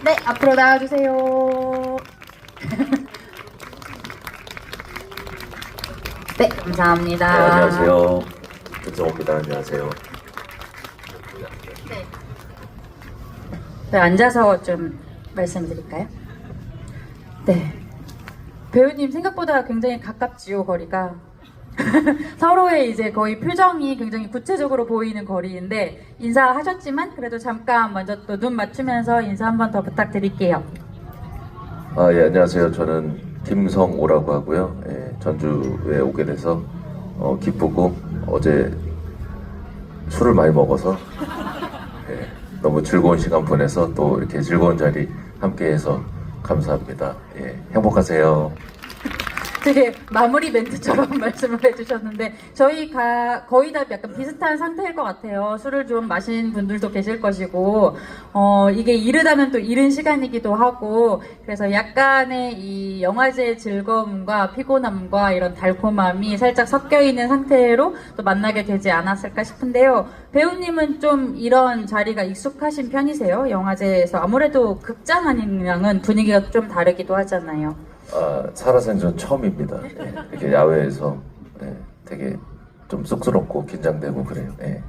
네, 앞으로 나와주세요. 네, 감사합니다. 네, 안녕하세요. 김성호입니다. 안녕하세요. 네. 네, 앉아서 좀 말씀드릴까요? 네. 배우님 생각보다 굉장히 가깝지요, 거리가. 서로의 이제 거의 표정이 굉장히 구체적으로 보이는 거리인데 인사하셨지만 그래도 잠깐 먼저 또 눈 맞추면서 인사 한 번 더 부탁드릴게요. 예, 안녕하세요. 저는 김성호라고 하고요. 예, 전주에 오게 돼서 기쁘고 어제 술을 많이 먹어서 예, 너무 즐거운 시간 보내서 또 이렇게 즐거운 자리 함께해서 감사합니다. 예, 행복하세요. 되게 마무리 멘트처럼 말씀을 해주셨는데 저희가 거의 다 약간 비슷한 상태일 것 같아요. 술을 좀 마신 분들도 계실 것이고 이게 이르다면 또 이른 시간이기도 하고 그래서 약간의 이 영화제의 즐거움과 피곤함과 이런 달콤함이 살짝 섞여 있는 상태로 또 만나게 되지 않았을까 싶은데요. 배우님은 좀 이런 자리가 익숙하신 편이세요? 영화제에서 아무래도 극장이랑은 분위기가 좀 다르기도 하잖아요. 살아생전 처음입니다. 예, 이렇게 야외에서 예, 되게 좀 쑥스럽고 긴장되고 그래요. 예.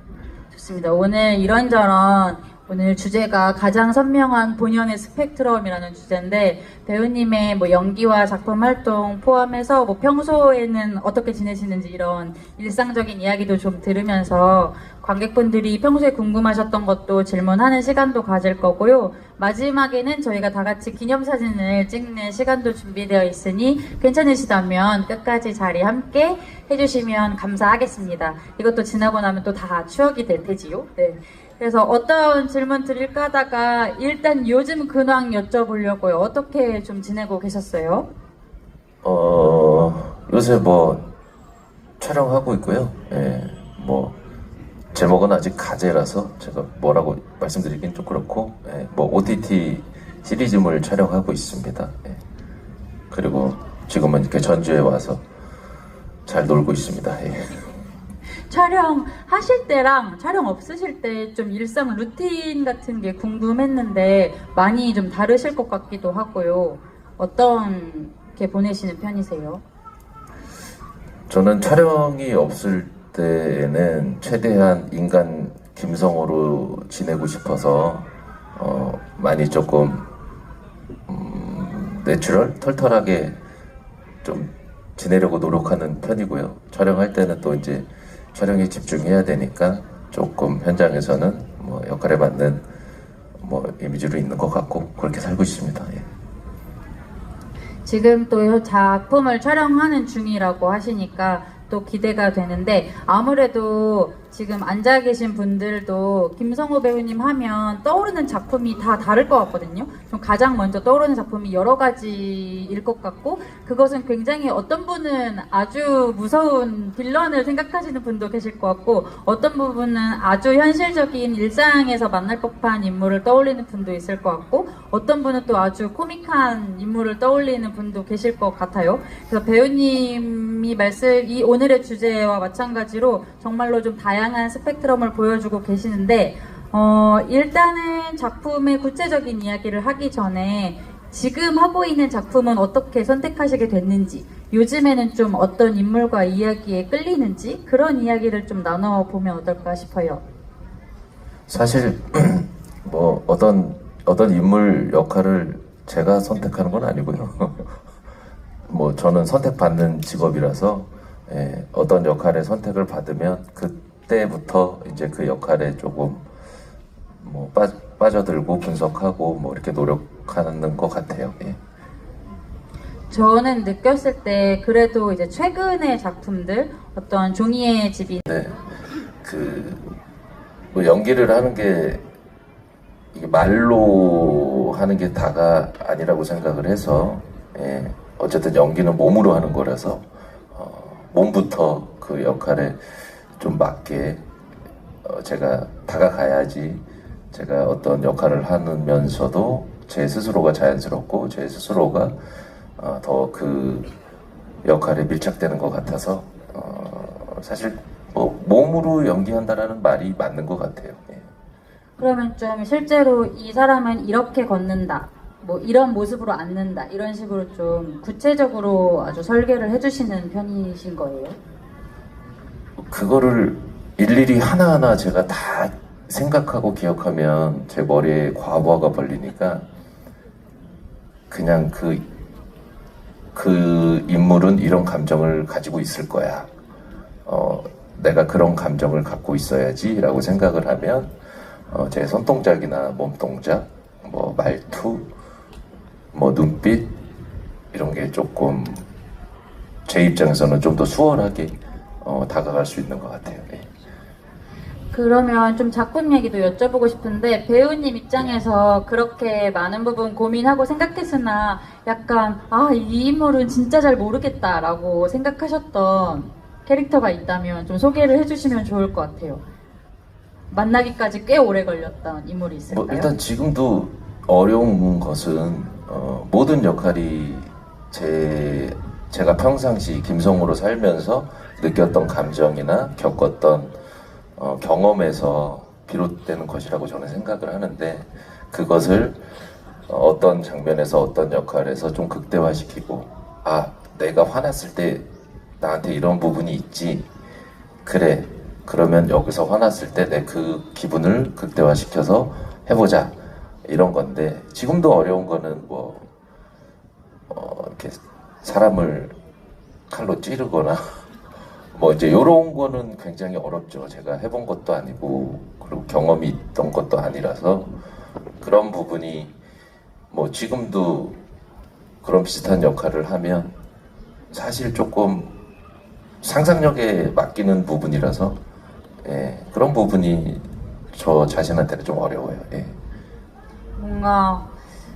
좋습니다. 오늘 이런저런 오늘 주제가 가장 선명한 본연의 스펙트럼이라는 주제인데 배우님의 뭐 연기와 작품 활동 포함해서 뭐 평소에는 어떻게 지내시는지 이런 일상적인 이야기도 좀 들으면서 관객분들이 평소에 궁금하셨던 것도 질문하는 시간도 가질 거고요. 마지막에는 저희가 다 같이 기념사진을 찍는 시간도 준비되어 있으니 괜찮으시다면 끝까지 자리 함께 해주시면 감사하겠습니다. 이것도 지나고 나면 또 다 추억이 될 테지요. 네. 그래서 어떤 질문 드릴까 하다가 일단 요즘 근황 여쭤보려고요. 어떻게 좀 지내고 계셨어요? 요새 뭐 촬영하고 있고요. 예, 뭐 제목은 아직 가제라서 제가 뭐라고 말씀드리긴 좀 그렇고, 예, 뭐 OTT 시리즈물 촬영하고 있습니다. 예. 그리고 지금은 이렇게 전주에 와서 잘 놀고 있습니다. 예. 촬영하실 때랑 촬영 없으실 때 좀 일상 루틴 같은 게 궁금했는데 많이 좀 다르실 것 같기도 하고요. 어떻게 보내시는 편이세요? 저는 촬영이 없을 때에는 최대한 인간 김성호로 지내고 싶어서 많이 조금 내추럴, 털털하게 좀 지내려고 노력하는 편이고요. 촬영할 때는 또 이제 촬영에 집중해야 되니까 조금 현장에서는 뭐 역할에 맞는 뭐 이미지로 있는 것 같고 그렇게 살고 있습니다. 예. 지금 또 작품을 촬영하는 중이라고 하시니까 또 기대가 되는데 아무래도 지금 앉아 계신 분들도 김성호 배우님 하면 떠오르는 작품이 다 다를 것 같거든요. 좀 가장 먼저 떠오르는 작품이 여러 가지일 것 같고 그것은 굉장히 어떤 분은 아주 무서운 빌런을 생각하시는 분도 계실 것 같고 어떤 부분은 아주 현실적인 일상에서 만날 법한 인물을 떠올리는 분도 있을 것 같고 어떤 분은 또 아주 코믹한 인물을 떠올리는 분도 계실 것 같아요. 그래서 배우님이 이 오늘의 주제와 마찬가지로 정말로 좀 다양한 스펙트럼을 보여주고 계시는데 일단은 작품의 구체적인 이야기를 하기 전에 지금 하고 있는 작품은 어떻게 선택하시게 됐는지 요즘에는 좀 어떤 인물과 이야기에 끌리는지 그런 이야기를 좀 나눠보면 어떨까 싶어요. 사실 뭐 어떤 인물 역할을 제가 선택하는 건 아니고요. 뭐 저는 선택받는 직업이라서 예, 어떤 역할의 선택을 받으면 그때부터 이제 그 역할에 조금 뭐 빠져들고 분석하고 뭐 이렇게 노력하는 것 같아요. 예. 저는 느꼈을 때 그래도 이제 최근의 작품들 어떤 종이의 집이 네, 뭐 연기를 하는 게 이게 말로 하는 게 다가 아니라고 생각을 해서 예, 어쨌든 연기는 몸으로 하는 거라서 몸부터 그 역할에 좀 맞게 제가 다가가야지 제가 어떤 역할을 하면서도 제 스스로가 자연스럽고 제 스스로가 더 그 역할에 밀착되는 것 같아서 사실 뭐 몸으로 연기한다라는 말이 맞는 것 같아요. 예. 그러면 좀 실제로 이 사람은 이렇게 걷는다, 뭐 이런 모습으로 앉는다, 이런 식으로 좀 구체적으로 아주 설계를 해주시는 편이신 거예요? 그거를 일일이 하나하나 제가 다 생각하고 기억하면 제 머리에 과부하가 걸리니까 그냥 그 인물은 이런 감정을 가지고 있을 거야. 내가 그런 감정을 갖고 있어야지 라고 생각을 하면 제 손동작이나 몸동작, 뭐 말투, 뭐 눈빛 이런 게 조금 제 입장에서는 좀 더 수월하게 다가갈 수 있는 것 같아요. 네. 그러면 좀 작품 얘기도 여쭤보고 싶은데, 배우님 입장에서 그렇게 많은 부분 고민하고 생각했으나 약간 이 인물은 진짜 잘 모르겠다라고 생각하셨던 캐릭터가 있다면 좀 소개를 해주시면 좋을 것 같아요. 만나기까지 꽤 오래 걸렸던 인물이 있을까요? 뭐 일단 지금도 어려운 것은 모든 역할이 제가 평상시 김성우로 살면서 느꼈던 감정이나 겪었던 경험에서 비롯되는 것이라고 저는 생각을 하는데, 그것을 어떤 장면에서 어떤 역할에서 좀 극대화시키고, 내가 화났을 때 나한테 이런 부분이 있지, 그래, 그러면 여기서 화났을 때 내 그 기분을 극대화시켜서 해보자, 이런 건데, 지금도 어려운 거는 이렇게 사람을 칼로 찌르거나 뭐 이제 요런 거는 굉장히 어렵죠. 제가 해본 것도 아니고 그리고 경험이 있던 것도 아니라서, 그런 부분이 뭐 지금도 그런 비슷한 역할을 하면 사실 조금 상상력에 맡기는 부분이라서, 그런 부분이 저 자신한테는 좀 어려워요. 뭔가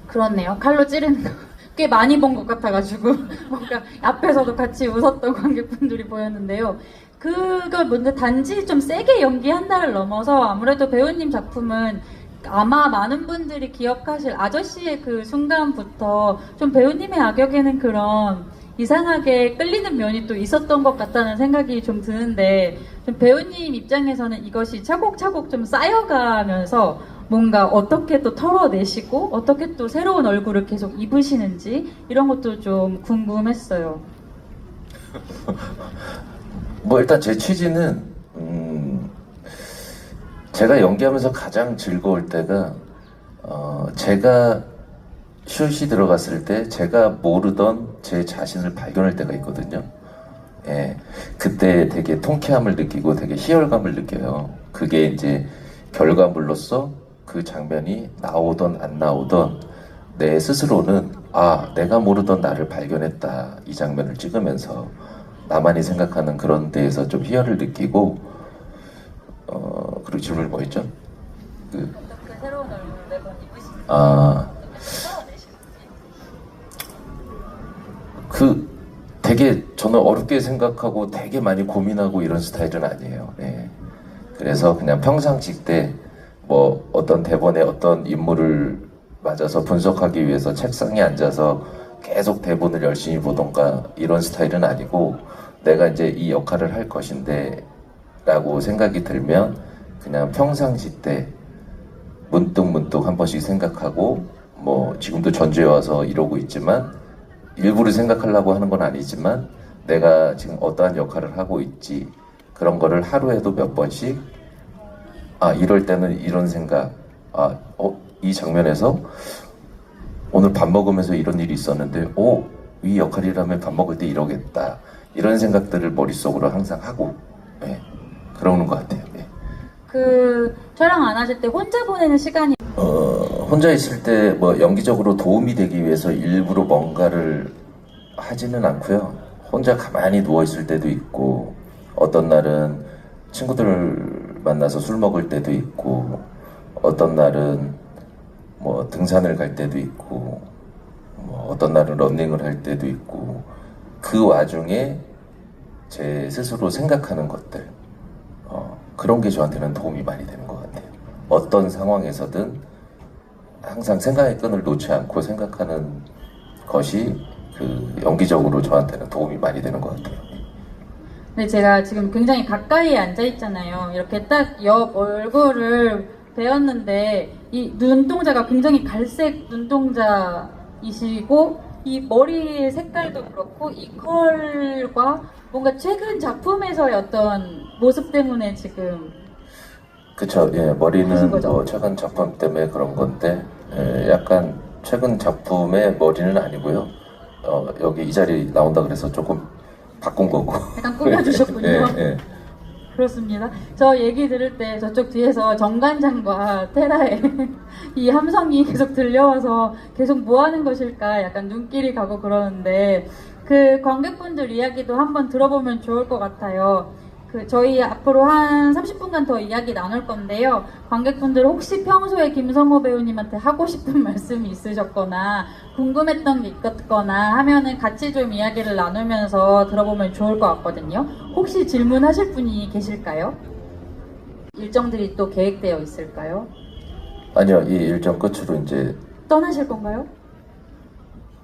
그렇네요. 칼로 찌르는 거 꽤 많이 본 것 같아가지고 뭔가 앞에서도 같이 웃었던 관객분들이 보였는데요. 그걸 먼저 단지 좀 세게 연기한다를 넘어서 아무래도 배우님 작품은 아마 많은 분들이 기억하실 아저씨의 그 순간부터 좀 배우님의 악역에는 그런 이상하게 끌리는 면이 또 있었던 것 같다는 생각이 좀 드는데, 좀 배우님 입장에서는 이것이 차곡차곡 좀 쌓여가면서 뭔가 어떻게 또 털어내시고 어떻게 또 새로운 얼굴을 계속 입으시는지 이런 것도 좀 궁금했어요. 뭐 일단 제 취지는 제가 연기하면서 가장 즐거울 때가 제가 슛이 들어갔을 때 제가 모르던 제 자신을 발견할 때가 있거든요. 그때 되게 통쾌함을 느끼고 되게 희열감을 느껴요. 그게 이제 결과물로서 그 장면이 나오던 안 나오던 내 스스로는 내가 모르던 나를 발견했다, 이 장면을 찍으면서 나만이 생각하는 그런 데에서 좀 희열을 느끼고, 그리고 질문이 뭐였죠? 어떻게 새로운 얼굴을 매번 입으시는지. 되게 저는 어렵게 생각하고 되게 많이 고민하고 이런 스타일은 아니에요. 그래서 그냥 평상시 때 뭐 어떤 대본에 어떤 인물을 맞아서 분석하기 위해서 책상에 앉아서 계속 대본을 열심히 보던가 이런 스타일은 아니고, 내가 이제 이 역할을 할 것인데 라고 생각이 들면 그냥 평상시 때 문득문득 한 번씩 생각하고, 뭐 지금도 전주에 와서 이러고 있지만 일부러 생각하려고 하는 건 아니지만 내가 지금 어떠한 역할을 하고 있지, 그런 거를 하루에도 몇 번씩 이럴 때는 이런 생각, 이 장면에서 오늘 밥 먹으면서 이런 일이 있었는데 이 역할이라면 밥 먹을 때 이러겠다, 이런 생각들을 머릿속으로 항상 하고 그러는 것 같아요. 그 촬영 안 하실 때 혼자 보내는 시간이 혼자 있을 때 뭐 연기적으로 도움이 되기 위해서 일부러 뭔가를 하지는 않고요. 혼자 가만히 누워 있을 때도 있고, 어떤 날은 친구들 만나서 술 먹을 때도 있고, 어떤 날은 뭐 등산을 갈 때도 있고, 뭐 어떤 날은 러닝을 할 때도 있고, 그 와중에 제 스스로 생각하는 것들, 그런 게 저한테는 도움이 많이 되는 것 같아요. 어떤 상황에서든 항상 생각의 끈을 놓지 않고 생각하는 것이 그 연기적으로 저한테는 도움이 많이 되는 것 같아요. 근데 제가 지금 굉장히 가까이에 앉아 있잖아요. 이렇게 딱 옆 얼굴을 뵈었는데 이 눈동자가 굉장히 갈색 눈동자이시고 이 머리의 색깔도 그렇고 이 컬과 뭔가 최근 작품에서의 어떤 모습 때문에 지금 그쵸. 예, 하신 머리는 거죠? 뭐 최근 작품 때문에 그런 건데, 약간 최근 작품의 머리는 아니고요. 여기 이 자리 나온다 그래서 조금 바꾼 거고. 약간 꾸며주셨군요. 예, 예. 그렇습니다. 저 얘기 들을 때 저쪽 뒤에서 정관장과 테라의 이 함성이 계속 들려와서 계속 뭐 하는 것일까 약간 눈길이 가고 그러는데 그 관객분들 이야기도 한번 들어보면 좋을 것 같아요. 그 저희 앞으로 한 30분간 더 이야기 나눌 건데요. 관객분들 혹시 평소에 김성호 배우님한테 하고 싶은 말씀이 있으셨거나 궁금했던 게 있거나 하면은 같이 좀 이야기를 나누면서 들어보면 좋을 것 같거든요. 혹시 질문하실 분이 계실까요? 일정들이 또 계획되어 있을까요? 아니요, 이 일정 끝으로 이제 떠나실 건가요?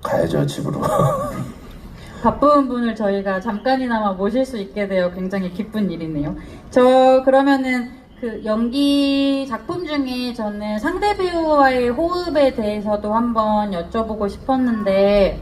가야죠, 집으로. 바쁜 분을 저희가 잠깐이나마 모실 수 있게 되어 굉장히 기쁜 일이네요. 저 그러면은 그 연기 작품 중에 저는 상대 배우와의 호흡에 대해서도 한번 여쭤보고 싶었는데,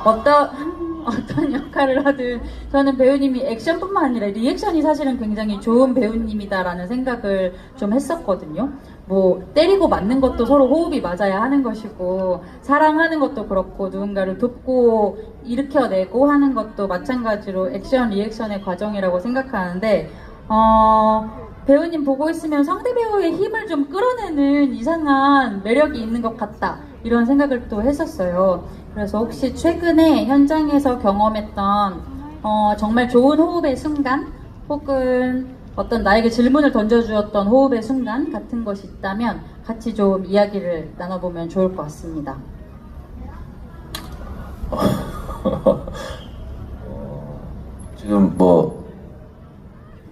어떤 역할을 하든 저는 배우님이 액션뿐만 아니라 리액션이 사실은 굉장히 좋은 배우님이다라는 생각을 좀 했었거든요. 뭐 때리고 맞는 것도 서로 호흡이 맞아야 하는 것이고 사랑하는 것도 그렇고 누군가를 돕고 일으켜내고 하는 것도 마찬가지로 액션 리액션의 과정이라고 생각하는데 배우님 보고 있으면 상대 배우의 힘을 좀 끌어내는 이상한 매력이 있는 것 같다 이런 생각을 또 했었어요. 그래서 혹시 최근에 현장에서 경험했던 정말 좋은 호흡의 순간 혹은 어떤 나에게 질문을 던져주었던 호흡의 순간 같은 것이 있다면 같이 좀 이야기를 나눠보면 좋을 것 같습니다. 지금 뭐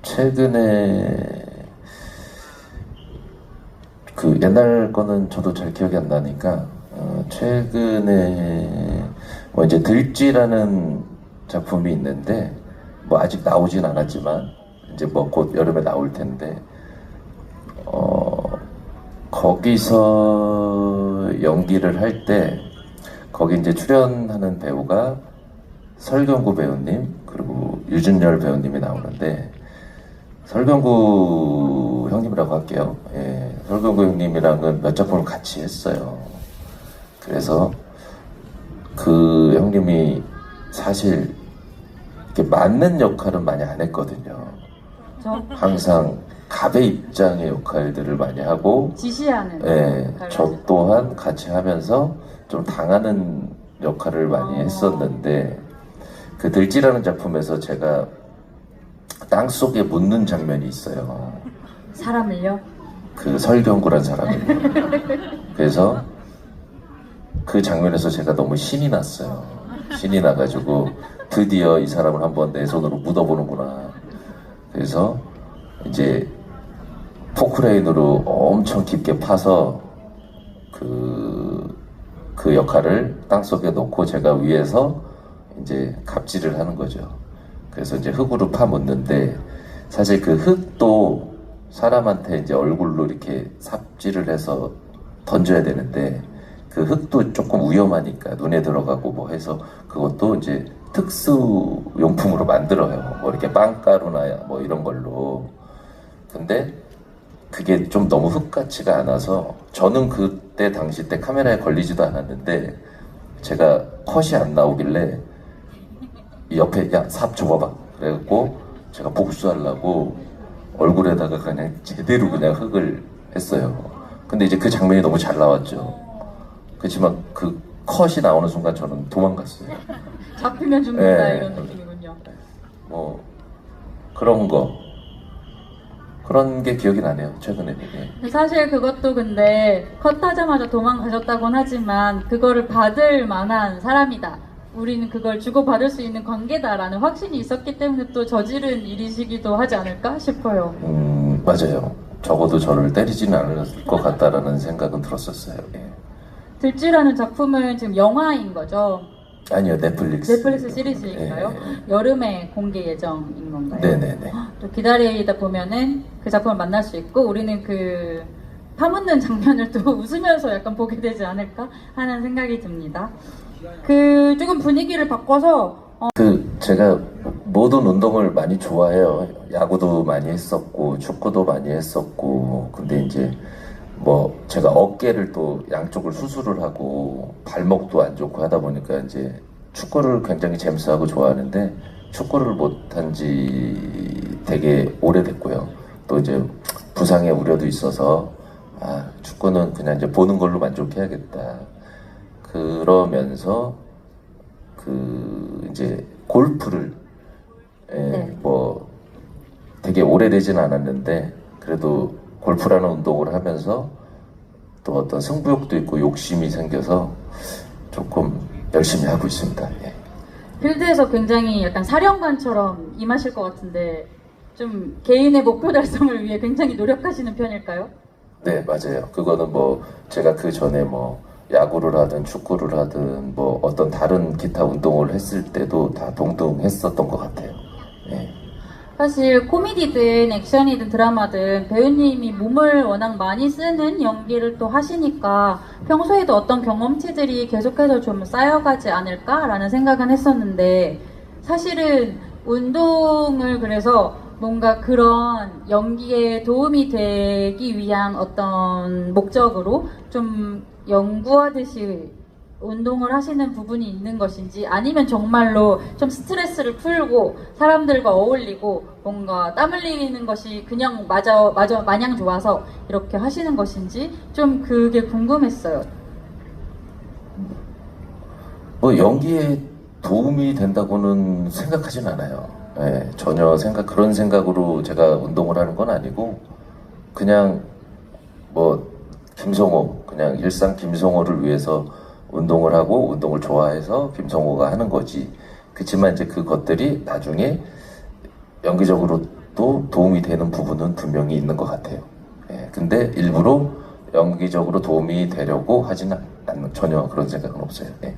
최근에 그 옛날 거는 저도 잘 기억이 안 나니까 최근에 뭐 이제 들쥐라는 작품이 있는데 뭐 아직 나오진 않았지만 이제 뭐 곧 여름에 나올 텐데 거기서 연기를 할 때 거기 이제 출연하는 배우가 설경구 배우님 그리고 유준열 배우님이 나오는데 설경구 형님이라고 할게요. 예, 설경구 형님이랑은 몇 작품을 같이 했어요. 그래서 그 형님이 사실 이렇게 맞는 역할은 많이 안 했거든요. 항상 갑의 입장의 역할들을 많이 하고 지시하는 저 또한 같이 하면서 좀 당하는 역할을 많이 했었는데 그 들쥐라는 작품에서 제가 땅속에 묻는 장면이 있어요. 사람을요? 그 설경구란 사람을. 그래서 그 장면에서 제가 너무 신이 났어요. 신이 나가지고 드디어 이 사람을 한번 내 손으로 묻어보는구나. 그래서 이제 포크레인으로 엄청 깊게 파서 그 역할을 땅속에 놓고 제가 위에서 이제 갑질을 하는 거죠. 그래서 이제 흙으로 파묻는데 사실 그 흙도 사람한테 이제 얼굴로 이렇게 삽질을 해서 던져야 되는데 그 흙도 조금 위험하니까 눈에 들어가고 뭐 해서 그것도 이제 특수 용품으로 만들어요. 뭐 이렇게 빵가루나 뭐 이런 걸로. 근데 그게 좀 너무 흙 같지가 않아서 저는 그때 당시 때 카메라에 걸리지도 않았는데 제가 컷이 안 나오길래 옆에 야 삽 줘봐봐 그래갖고 제가 복수하려고 얼굴에다가 그냥 제대로 그냥 흙을 했어요. 근데 이제 그 장면이 너무 잘 나왔죠. 그렇지만 그 컷이 나오는 순간 저는 도망갔어요. 잡히면 죽는다 이런 느낌이군요. 뭐 그런 게 기억이 나네요. 최근에. 사실 그것도 근데 컷하자마자 도망가셨다곤 하지만 그거를 받을 만한 사람이다. 우리는 그걸 주고받을 수 있는 관계다라는 확신이 있었기 때문에 또 저지른 일이시기도 하지 않을까 싶어요. 맞아요. 적어도 저를 때리지는 않을 것 같다라는 생각은 들었었어요. 예. 들쥐라는 작품은 지금 영화인 거죠? 아니요, 넷플릭스. 넷플릭스 시리즈인가요? 예. 여름에 공개 예정인 건가요? 네네네. 또 기다리다 보면은 그 작품을 만날 수 있고 우리는 그 파묻는 장면을 또 웃으면서 약간 보게 되지 않을까 하는 생각이 듭니다. 그 조금 분위기를 바꿔서 제가 모든 운동을 많이 좋아해요. 야구도 많이 했었고, 축구도 많이 했었고, 근데 이제 뭐 제가 어깨를 또 양쪽을 수술을 하고 발목도 안 좋고 하다 보니까 이제 축구를 굉장히 재밌어하고 좋아하는데 축구를 못한 지 되게 오래됐고요. 또 이제 부상의 우려도 있어서 축구는 그냥 이제 보는 걸로 만족해야겠다. 그러면서 이제 골프를 네. 뭐 되게 오래되진 않았는데 그래도 골프라는 운동을 하면서 또 어떤 승부욕도 있고 욕심이 생겨서 조금 열심히 하고 있습니다. 예. 필드에서 굉장히 약간 사령관처럼 임하실 것 같은데 좀 개인의 목표 달성을 위해 굉장히 노력하시는 편일까요? 네, 맞아요. 그거는 뭐 제가 그 전에 뭐 야구를 하든 축구를 하든 뭐 어떤 다른 기타 운동을 했을 때도 다 동등했었던 것 같아요. 예. 사실 코미디든 액션이든 드라마든 배우님이 몸을 워낙 많이 쓰는 연기를 또 하시니까 평소에도 어떤 경험치들이 계속해서 좀 쌓여가지 않을까라는 생각은 했었는데 사실은 운동을 그래서 뭔가 그런 연기에 도움이 되기 위한 어떤 목적으로 좀 연구하듯이 운동을 하시는 부분이 있는 것인지 아니면 정말로 좀 스트레스를 풀고 사람들과 어울리고 뭔가 땀 흘리는 것이 그냥 마냥 좋아서 이렇게 하시는 것인지 좀 그게 궁금했어요. 뭐 연기에 도움이 된다고는 생각하진 않아요. 예, 전혀 그런 생각으로 제가 운동을 하는 건 아니고 그냥 뭐 김성호 그냥 일상 김성호를 위해서 운동을 하고 운동을 좋아해서 김성호가 하는 거지. 그렇지만 이제 그것들이 나중에 연기적으로도 도움이 되는 부분은 분명히 있는 것 같아요. 예, 근데 일부러 연기적으로 도움이 되려고 하지는 않는 전혀 그런 생각은 없어요. 예.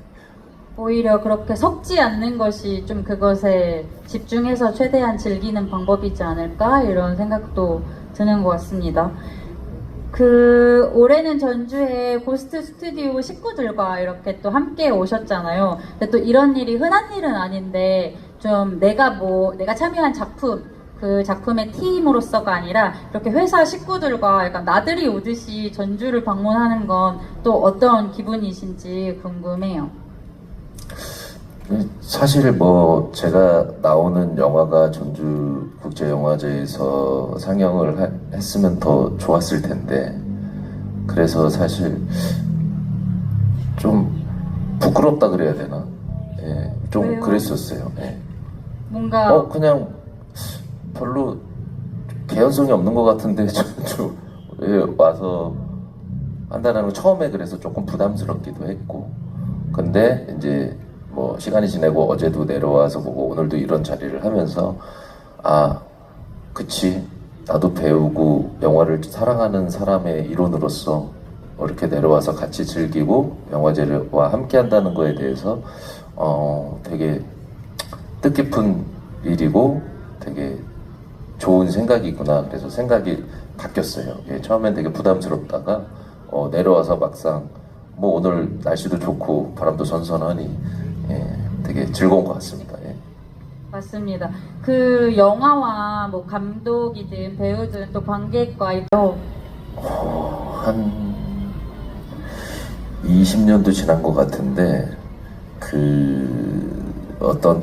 오히려 그렇게 섞지 않는 것이 좀 그것에 집중해서 최대한 즐기는 방법이지 않을까 이런 생각도 드는 것 같습니다. 올해는 전주에 고스트 스튜디오 식구들과 이렇게 또 함께 오셨잖아요. 근데 또 이런 일이 흔한 일은 아닌데 좀 내가 참여한 작품 그 작품의 팀으로서가 아니라 이렇게 회사 식구들과 약간 나들이 오듯이 전주를 방문하는 건 또 어떤 기분이신지 궁금해요. 사실 뭐 제가 나오는 영화가 전주국제영화제에서 상영을 했으면 더 좋았을 텐데 그래서 사실 좀 부끄럽다 그래야 되나? 예, 좀 왜요? 그랬었어요. 예. 뭔가 그냥 별로 개연성이 없는 것 같은데 전주에 와서 한다는 거 처음에 그래서 조금 부담스럽기도 했고 근데 이제 뭐 시간이 지내고 어제도 내려와서 보고 오늘도 이런 자리를 하면서 그치 나도 배우고 영화를 사랑하는 사람의 일원으로서 이렇게 내려와서 같이 즐기고 영화제와 함께 한다는 거에 대해서 되게 뜻깊은 일이고 되게 좋은 생각이구나 그래서 생각이 바뀌었어요. 예, 처음엔 되게 부담스럽다가 내려와서 막상 뭐 오늘 날씨도 좋고 바람도 선선하니 되게 즐거운 것 같습니다. 예. 맞습니다. 그 영화와 뭐 감독이든 배우든 또 관객과 한 20년도 지난 것 같은데 어떤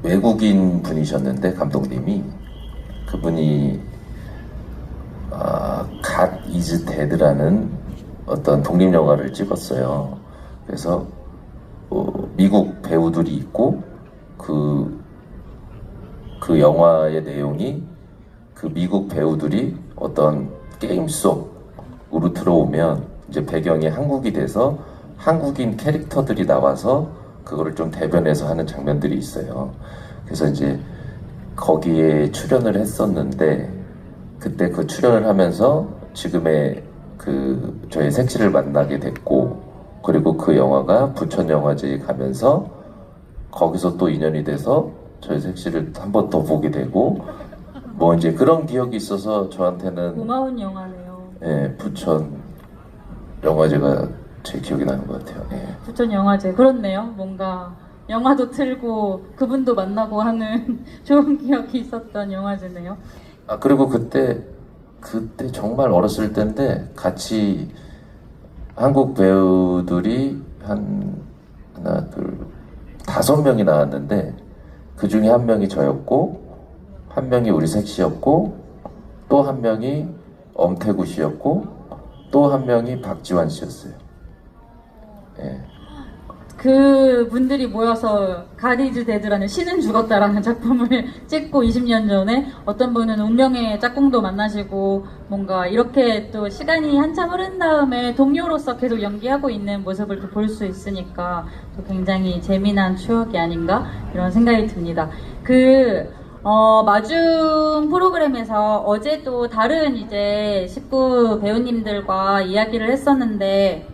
외국인 분이셨는데 감독님이 그분이 God is Dead라는 어떤 독립 영화를 찍었어요. 그래서 미국 배우들이 있고 그 영화의 내용이 그 미국 배우들이 어떤 게임 속으로 들어오면 이제 배경이 한국이 돼서 한국인 캐릭터들이 나와서 그거를 좀 대변해서 하는 장면들이 있어요. 그래서 이제 거기에 출연을 했었는데 그때 그 출연을 하면서 지금의 저의 색시를 만나게 됐고 그리고 그 영화가 부천영화제에 가면서 거기서 또 인연이 돼서 저희 색시를 한 번 더 보게 되고 뭐 이제 그런 기억이 있어서 저한테는 고마운 영화네요. 예, 부천 영화제가 제 기억이 나는 것 같아요. 예. 부천 영화제 그렇네요. 뭔가 영화도 틀고 그분도 만나고 하는 좋은 기억이 있었던 영화제네요. 아 그리고 그때 정말 어렸을 때인데 같이 한국 배우들이 한 하나 둘 5명이 나왔는데 그 중에 한 명이 저였고 한 명이 우리 색시였고 또 한 명이 엄태구 씨였고 또 한 명이 박지환 씨였어요. 예. 그 분들이 모여서 가디즈 데드라는 신은 죽었다라는 작품을 찍고 20년 전에 어떤 분은 운명의 짝꿍도 만나시고 뭔가 이렇게 또 시간이 한참 흐른 다음에 동료로서 계속 연기하고 있는 모습을 또 볼 수 있으니까 또 굉장히 재미난 추억이 아닌가 이런 생각이 듭니다. 마중 프로그램에서 어제도 다른 이제 식구 배우님들과 이야기를 했었는데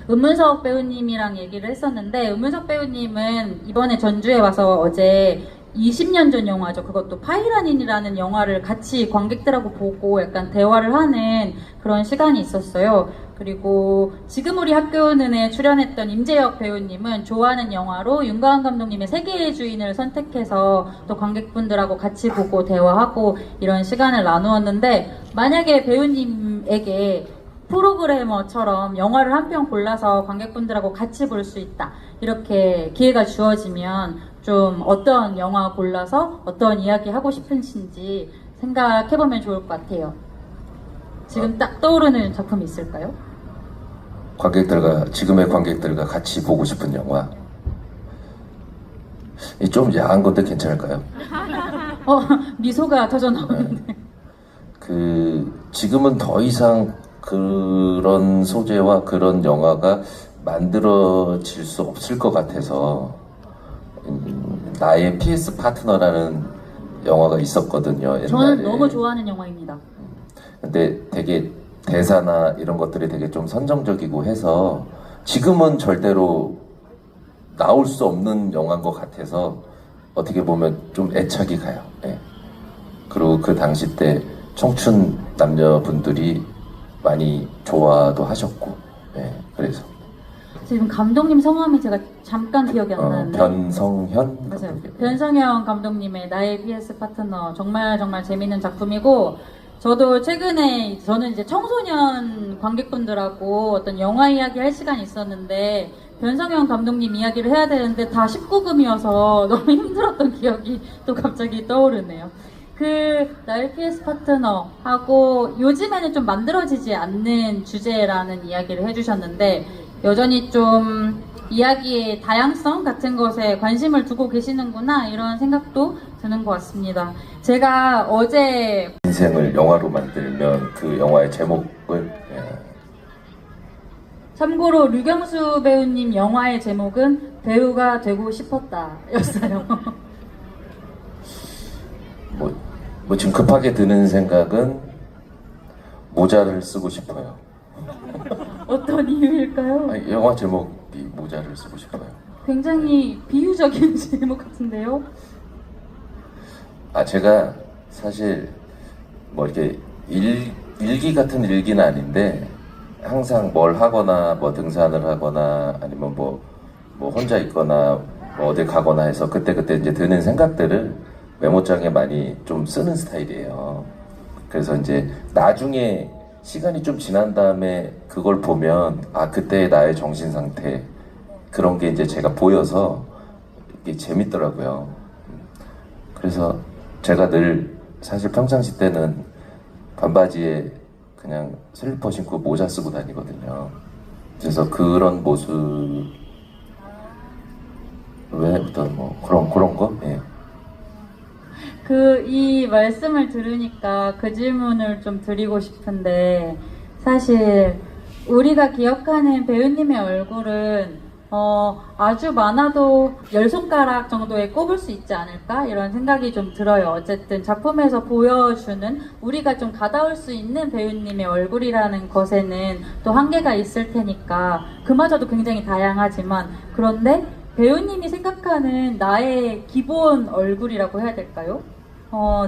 은문석 배우님이랑 얘기를 했었는데 은문석 배우님은 이번에 전주에 와서 어제 20년 전 영화죠. 그것도 파이라닌이라는 영화를 같이 관객들하고 보고 약간 대화를 하는 그런 시간이 있었어요. 그리고 지금 우리 학교는에 출연했던 임재혁 배우님은 좋아하는 영화로 윤가은 감독님의 세계의 주인을 선택해서 또 관객분들하고 같이 보고 대화하고 이런 시간을 나누었는데 만약에 배우님에게 프로그래머처럼 영화를 한 편 골라서 관객분들하고 같이 볼 수 있다. 이렇게 기회가 주어지면 좀 어떤 영화 골라서 어떤 이야기 하고 싶으신지 생각해보면 좋을 것 같아요. 지금 딱 떠오르는 작품이 있을까요? 지금의 관객들과 같이 보고 싶은 영화. 좀 야한 건데 괜찮을까요? 미소가 터져나오는데. 지금은 더 이상 그런 소재와 그런 영화가 만들어질 수 없을 것 같아서 나의 PS 파트너라는 영화가 있었거든요. 옛날에. 저는 너무 좋아하는 영화입니다. 근데 되게 대사나 이런 것들이 되게 좀 선정적이고 해서 지금은 절대로 나올 수 없는 영화인 것 같아서 어떻게 보면 좀 애착이 가요. 예. 그리고 그 당시 때 청춘 남녀분들이 많이 좋아도 하셨고, 예, 그래서. 지금 감독님 성함이 제가 잠깐 기억이 안 나는데. 변성현? 맞아요. 변성현 감독님의 나의 PS 파트너 정말 재밌는 작품이고, 저도 최근에 저는 이제 청소년 관객분들하고 어떤 영화 이야기 할 시간이 있었는데, 변성현 감독님 이야기를 해야 되는데 다 19금이어서 너무 힘들었던 기억이 또 갑자기 떠오르네요. 나의 PS 파트너하고 요즘에는 좀 만들어지지 않는 주제라는 이야기를 해주셨는데 여전히 좀 이야기의 다양성 같은 것에 관심을 두고 계시는구나 이런 생각도 드는 것 같습니다. 제가 어제 인생을 영화로 만들면 그 영화의 제목을 참고로 류경수 배우님 영화의 제목은 배우가 되고 싶었다 였어요. 뭐 지금 급하게 드는 생각은 모자를 쓰고 싶어요. 어떤 이유일까요? 영화 제목이 모자를 쓰고 싶어요. 굉장히 비유적인 제목 같은데요? 제가 사실 뭐 이렇게 일기 같은 일기는 아닌데 항상 뭘 하거나 뭐 등산을 하거나 아니면 뭐 혼자 있거나 뭐 어딜 가거나 해서 그때 이제 드는 생각들을 메모장에 많이 좀 쓰는 스타일이에요. 그래서 이제 나중에 시간이 좀 지난 다음에 그걸 보면 그때의 나의 정신 상태 그런 게 이제 제가 보여서 이게 재밌더라고요. 그래서 제가 늘 사실 평상시 때는 반바지에 그냥 슬리퍼 신고 모자 쓰고 다니거든요. 그래서 그런 모습 어떤 뭐 그런 거? 예. 이 말씀을 들으니까 그 질문을 좀 드리고 싶은데, 사실 우리가 기억하는 배우님의 얼굴은 아주 많아도 10손가락 정도에 꼽을 수 있지 않을까? 이런 생각이 좀 들어요. 어쨌든 작품에서 보여주는 우리가 좀 가다울 수 있는 배우님의 얼굴이라는 것에는 또 한계가 있을 테니까 그마저도 굉장히 다양하지만 그런데 배우님이 생각하는 나의 기본 얼굴이라고 해야 될까요?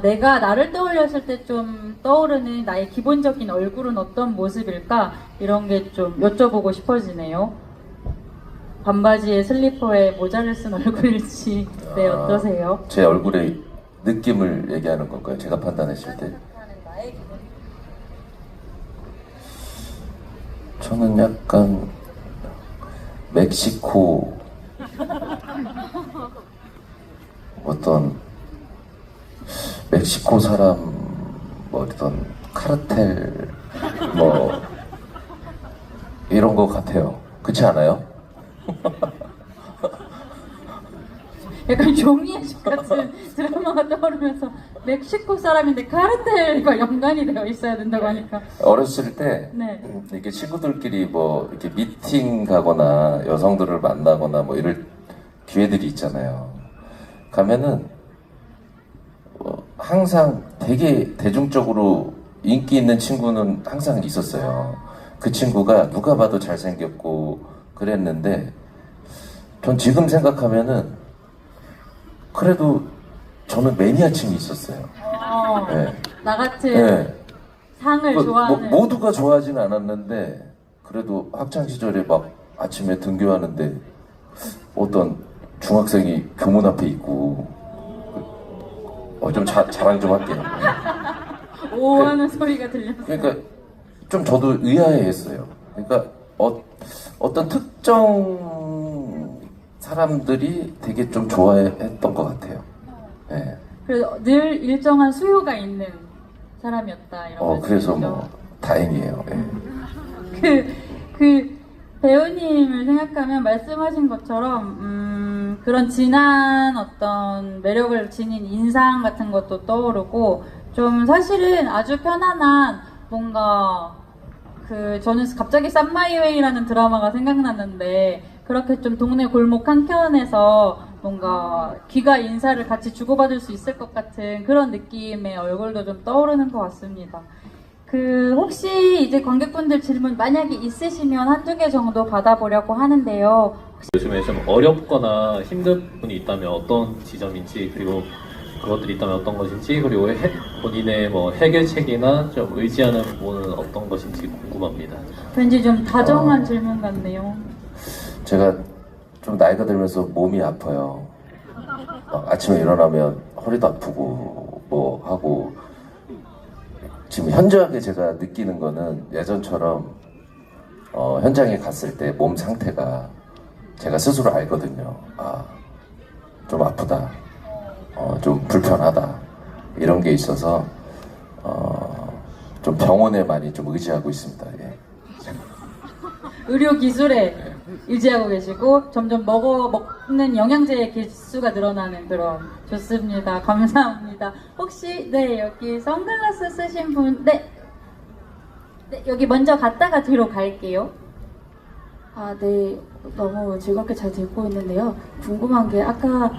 내가 나를 떠올렸을 때 좀 떠오르는 나의 기본적인 얼굴은 어떤 모습일까? 이런 게 좀 여쭤보고 싶어지네요. 반바지에 슬리퍼에 모자를 쓴 얼굴일지 네 어떠세요? 제 얼굴의 느낌을 얘기하는 건가요? 제가 판단했을 때? 저는 약간 멕시코 어떤 멕시코 사람 뭐 어떤 카르텔 뭐 이런 것 같아요. 그렇지 않아요? 약간 종이의 집 같은 드라마가 떠오르면서 멕시코 사람인데 카르텔과 연관이 되어 있어야 된다고 하니까 어렸을 때 네. 이렇게 친구들끼리 뭐 이렇게 미팅 가거나 여성들을 만나거나 뭐 이럴 기회들이 있잖아요. 가면은 항상 되게 대중적으로 인기 있는 친구는 항상 있었어요. 그 친구가 누가 봐도 잘생겼고 그랬는데 전 지금 생각하면은 그래도 저는 매니아층이 있었어요. 네. 나 같은 네. 상을 좋아하는 모두가 좋아하진 않았는데 그래도 학창 시절에 막 아침에 등교하는데 어떤 중학생이 교문 앞에 있고 좀 자랑 좀 할게요. 오 하는 소리가 들렸어요. 그러니까 좀 저도 의아해했어요. 그러니까 어떤 특정 사람들이 되게 좀 좋아했던 것 같아요. 네. 그래서 늘 일정한 수요가 있는 사람이었다 이런 그래서 말씀이시죠? 뭐 다행이에요. 네. 그 배우님을 생각하면 말씀하신 것처럼 그런 진한 어떤 매력을 지닌 인상 같은 것도 떠오르고 좀 사실은 아주 편안한 뭔가 저는 갑자기 쌈마이웨이라는 드라마가 생각났는데 그렇게 좀 동네 골목 한켠에서 뭔가 귀가 인사를 같이 주고받을 수 있을 것 같은 그런 느낌의 얼굴도 좀 떠오르는 것 같습니다. 혹시 이제 관객분들 질문 만약에 있으시면 한두 개 정도 받아보려고 하는데요. 요즘에 좀 어렵거나 힘든 부분이 있다면 어떤 지점인지 그리고 그것들이 있다면 어떤 것인지 그리고 본인의 뭐 해결책이나 좀 의지하는 부분은 어떤 것인지 궁금합니다. 왠지 좀 다정한 질문 같네요. 제가 좀 나이가 들면서 몸이 아파요. 아침에 일어나면 허리도 아프고 뭐 하고 지금 현저하게 제가 느끼는 거는 예전처럼 현장에 갔을 때 몸 상태가 제가 스스로 알거든요. 좀 아프다. 좀 불편하다. 이런 게 있어서 좀 병원에 많이 좀 의지하고 있습니다. 예. 의료 기술에 의지하고 계시고 점점 먹는 영양제의 개수가 늘어나는 그런 좋습니다. 감사합니다. 혹시 네 여기 선글라스 쓰신 분 네 여기 먼저 갔다가 뒤로 갈게요. 네. 너무 즐겁게 잘 듣고 있는데요. 궁금한 게 아까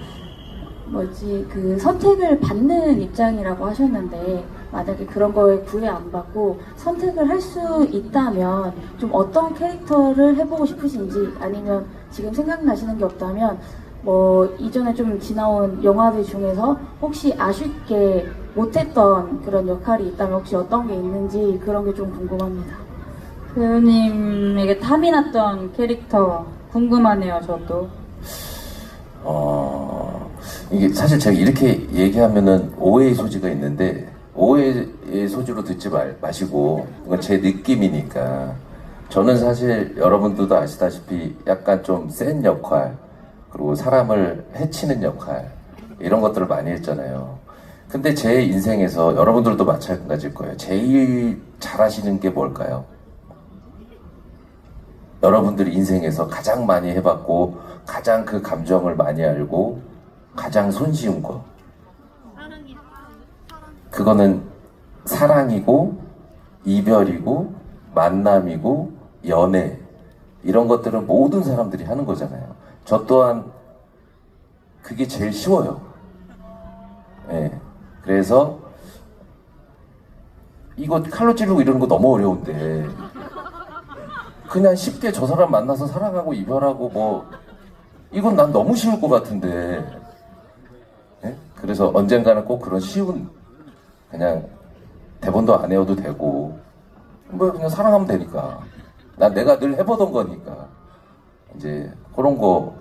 선택을 받는 입장이라고 하셨는데 만약에 그런 거에 구애 안 받고 선택을 할 수 있다면 좀 어떤 캐릭터를 해보고 싶으신지 아니면 지금 생각나시는 게 없다면 이전에 좀 지나온 영화들 중에서 혹시 아쉽게 못했던 그런 역할이 있다면 혹시 어떤 게 있는지 그런 게 좀 궁금합니다. 배우님에게 탐이 났던 캐릭터 궁금하네요. 저도. 이게 사실 제가 이렇게 얘기하면은 오해의 소지가 있는데 오해의 소지로 듣지 마시고 이건 제 느낌이니까 저는 사실 여러분들도 아시다시피 약간 좀 센 역할 그리고 사람을 해치는 역할 이런 것들을 많이 했잖아요. 근데 제 인생에서 여러분들도 마찬가지일 거예요. 제일 잘하시는 게 뭘까요? 여러분들이 인생에서 가장 많이 해봤고 가장 그 감정을 많이 알고 가장 손쉬운 거 그거는 사랑이고 이별이고 만남이고 연애 이런 것들은 모든 사람들이 하는 거잖아요. 저 또한 그게 제일 쉬워요. 예. 그래서 이거 칼로 찌르고 이러는 거 너무 어려운데 그냥 쉽게 저 사람 만나서 사랑하고 이별하고 뭐 이건 난 너무 쉬울 것 같은데. 예? 그래서 언젠가는 꼭 그런 쉬운 그냥 대본도 안 외워도 되고 뭐 그냥 사랑하면 되니까 난 내가 늘 해보던 거니까 이제 그런 거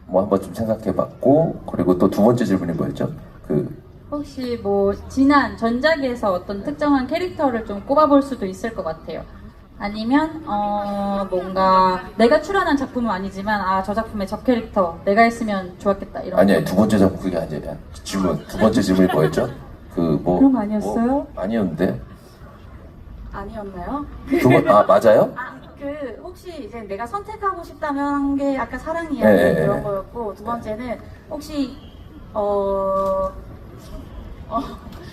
뭐 한번 좀 생각해봤고 그리고 또 두 번째 질문이 뭐였죠? 혹시 뭐 지난 전작에서 어떤 특정한 캐릭터를 좀 꼽아볼 수도 있을 것 같아요. 아니면 뭔가 내가 출연한 작품은 아니지만 아 저 작품의 저 캐릭터 내가 했으면 좋았겠다 이런. 아니야 두 번째 작품 그게 아니야. 질문 두 번째 질문이 뭐였죠? 뭐 그런 거 아니었어요? 뭐, 아니었는데. 아니었나요? 맞아요? 혹시 이제 내가 선택하고 싶다면 한 게 아까 사랑 이야기 네, 그런 네. 거였고 두 번째는 혹시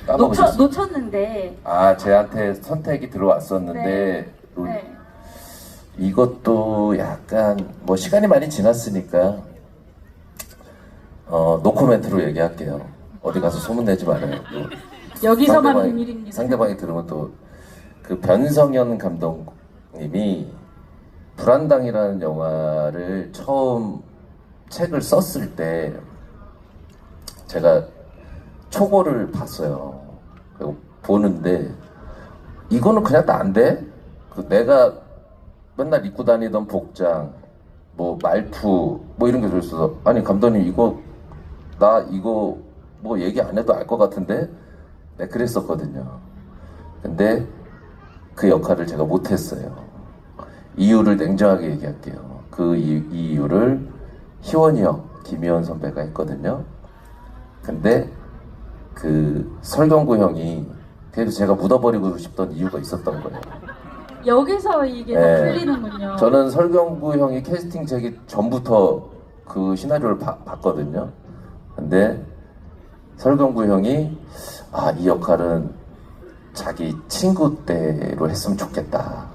까먹으셨어요. 놓쳤는데 쟤한테 선택이 들어왔었는데 네. 이것도 약간 뭐 시간이 많이 지났으니까 노코멘트로 얘기할게요. 어디 가서 소문내지 말아요. 여기서만 비밀입니다. 상대방이 들으면 또 그 변성현 감독님이 불안당이라는 영화를 처음 책을 썼을 때 제가 초고를 봤어요. 그리고 보는데 이거는 그냥 나인데 내가 맨날 입고 다니던 복장, 뭐 말투, 뭐 이런 게 들어있어서 아니 감독님 나 이거 뭐 얘기 안 해도 알 것 같은데 네, 그랬었거든요. 근데 그 역할을 제가 못했어요. 이유를 냉정하게 얘기할게요. 그 이유를 희원이 형, 김희원 선배가 했거든요. 근데 그 설경구 형이 그래도 제가 묻어버리고 싶던 이유가 있었던 거예요. 여기서 이게 다 네. 풀리는군요. 저는 설경구 형이 캐스팅 되기 전부터 그 시나리오를 봤거든요. 근데 설경구 형이 이 역할은 자기 친구 때로 했으면 좋겠다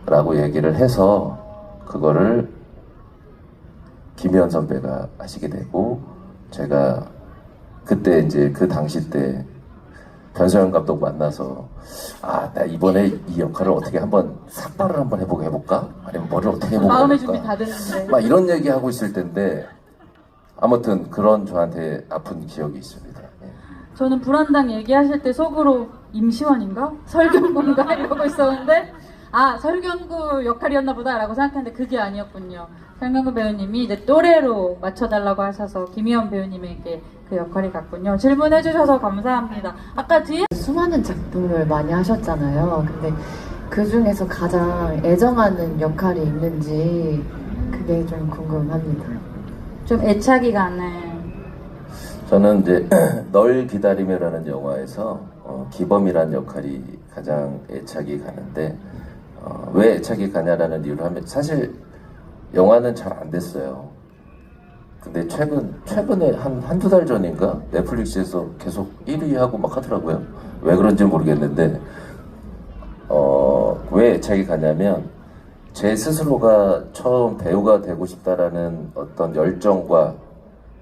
라고 얘기를 해서 그거를 김희원 선배가 하시게 되고 제가 그때 이제 그 당시 때 변소연 감독 만나서 나 이번에 이 역할을 어떻게 한번 삭발을 한번 해볼까? 아니면 뭐를 어떻게 해볼까? 마음의 준비 다 됐는데. 막 이런 얘기 하고 있을 텐데 아무튼 그런 저한테 아픈 기억이 있습니다. 예. 저는 불안당 얘기하실 때 속으로 임시완인가? 설경구인가? 이러고 있었는데 설경구 역할이었나 보다라고 생각했는데 그게 아니었군요. 설경구 배우님이 이제 또래로 맞춰달라고 하셔서 김희원 배우님에게 그 역할이 갔군요. 질문해주셔서 감사합니다. 아까 뒤에 수많은 작품을 많이 하셨잖아요. 근데 그 중에서 가장 애정하는 역할이 있는지 그게 좀 궁금합니다. 좀 애착이 가는 저는 이제 널 기다리며라는 영화에서 기범이라는 역할이 가장 애착이 가는데 왜 애착이 가냐라는 이유를 하면 사실 영화는 잘 안 됐어요. 근데 최근에 한두 달 전인가 넷플릭스에서 계속 1위 하고 막 하더라고요. 왜 그런지 모르겠는데 왜 애착이 가냐면 제 스스로가 처음 배우가 되고 싶다라는 어떤 열정과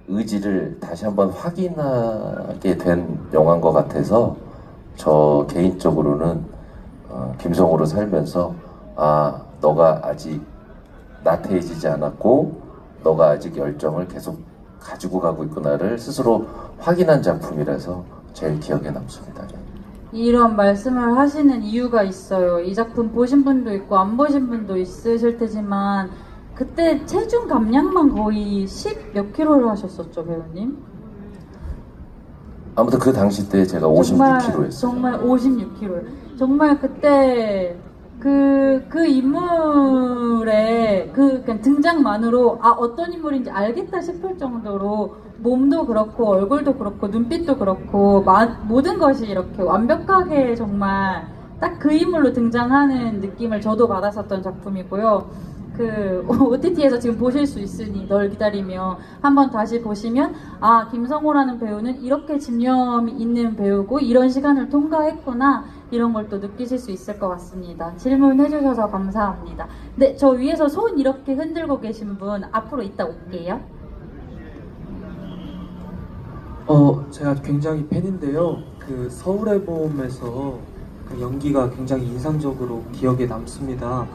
의지를 다시 한번 확인하게 된 영화인 것 같아서 저 개인적으로는 김성우로 살면서 너가 아직 나태해지지 않았고 너가 아직 열정을 계속 가지고 가고 있구나를 스스로 확인한 작품이라서 제일 기억에 남습니다. 이런 말씀을 하시는 이유가 있어요. 이 작품 보신 분도 있고 안 보신 분도 있으실 테지만 그때 체중 감량만 거의 10 몇 킬로를 하셨었죠, 배우님? 아무튼 그 당시 때 제가 56kg 했어요. 정말 56kg. 정말 그때 그 인물의 그냥 등장만으로 어떤 인물인지 알겠다 싶을 정도로 몸도 그렇고 얼굴도 그렇고 눈빛도 그렇고 모든 것이 이렇게 완벽하게 정말 딱 그 인물로 등장하는 느낌을 저도 받았었던 작품이고요. 그 OTT에서 지금 보실 수 있으니 널 기다리며 한번 다시 보시면 김성호라는 배우는 이렇게 집념이 있는 배우고 이런 시간을 통과했구나 이런 걸 또 느끼실 수 있을 것 같습니다. 질문해 주셔서 감사합니다. 네, 저 위에서 손 이렇게 흔들고 계신 분 앞으로 이따 올게요. 제가 굉장히 팬인데요. 그 서울의 봄에서 그 연기가 굉장히 인상적으로 기억에 남습니다.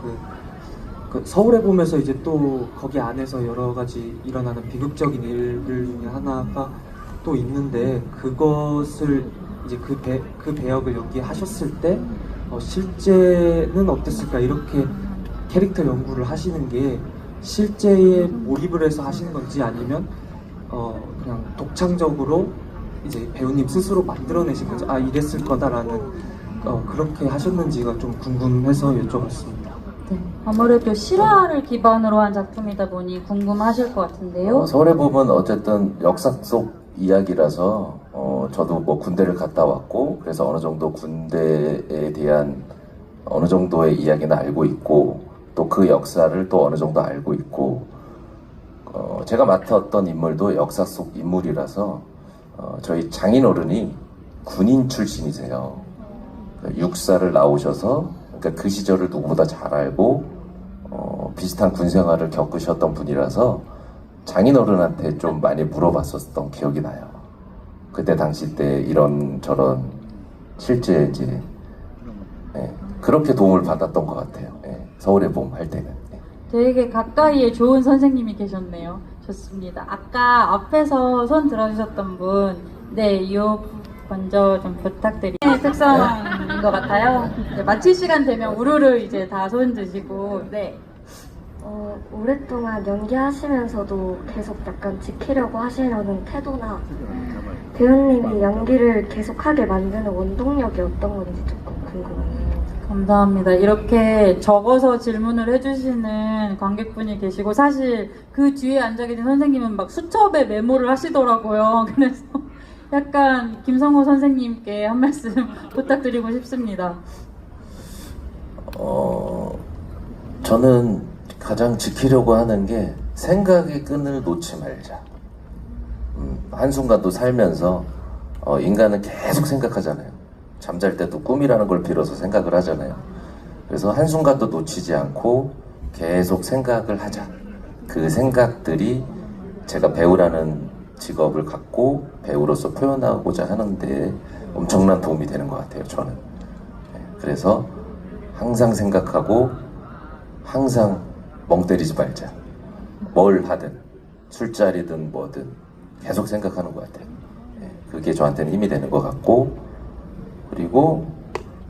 그 서울의 봄에서 이제 또 거기 안에서 여러 가지 일어나는 비극적인 일들 중에 하나가 또 있는데 그것을 이제 그 배역을 연기하셨을 때 실제는 어땠을까 이렇게 캐릭터 연구를 하시는 게 실제에 몰입을 해서 하시는 건지 아니면 그냥 독창적으로 이제 배우님 스스로 만들어내신 거죠. 아 이랬을 거다라는 그렇게 하셨는지가 좀 궁금해서 여쭤봤습니다. 네, 아무래도 실화를 기반으로 한 작품이다 보니 궁금하실 것 같은데요. 서울의 봄은 어쨌든 역사 속 이야기라서 저도 뭐 군대를 갔다 왔고 그래서 어느 정도 군대에 대한 어느 정도의 이야기는 알고 있고 또 그 역사를 또 어느 정도 알고 있고 제가 맡았던 인물도 역사 속 인물이라서 저희 장인어른이 군인 출신이세요. 육사를 나오셔서 그러니까 그 시절을 누구보다 잘 알고 비슷한 군 생활을 겪으셨던 분이라서 장인어른한테 좀 많이 물어봤었던 기억이 나요. 그때 당시 때 이런저런 실제 이제 그렇게 도움을 받았던 것 같아요. 서울의 봄 할 때는. 되게 가까이에 좋은 선생님이 계셨네요. 좋습니다. 아까 앞에서 손 들어주셨던 분, 네, 이 먼저 좀 부탁드립니다. 특성인 것 같아요. 네, 마칠 시간 되면 우르르 이제 다 손 드시고, 네. 오랫동안 연기하시면서도 계속 약간 지키려고 하시려는 태도나 배우님이 연기를 계속하게 만드는 원동력이 어떤 건지 조금 궁금해요. 감사합니다. 이렇게 적어서 질문을 해주시는 관객분이 계시고 사실 그 뒤에 앉아 계신 선생님은 막 수첩에 메모를 하시더라고요. 그래서 약간 김성호 선생님께 한 말씀 부탁드리고 싶습니다. 저는 가장 지키려고 하는 게 생각의 끈을 놓지 말자. 한순간도 살면서 인간은 계속 생각하잖아요. 잠잘 때도 꿈이라는 걸 빌어서 생각을 하잖아요. 그래서 한순간도 놓치지 않고 계속 생각을 하자. 그 생각들이 제가 배우라는 직업을 갖고 배우로서 표현하고자 하는데 엄청난 도움이 되는 것 같아요, 저는. 그래서 항상 생각하고 항상 멍 때리지 말자. 뭘 하든 술자리든 뭐든 계속 생각하는 것 같아요. 그게 저한테는 힘이 되는 것 같고 그리고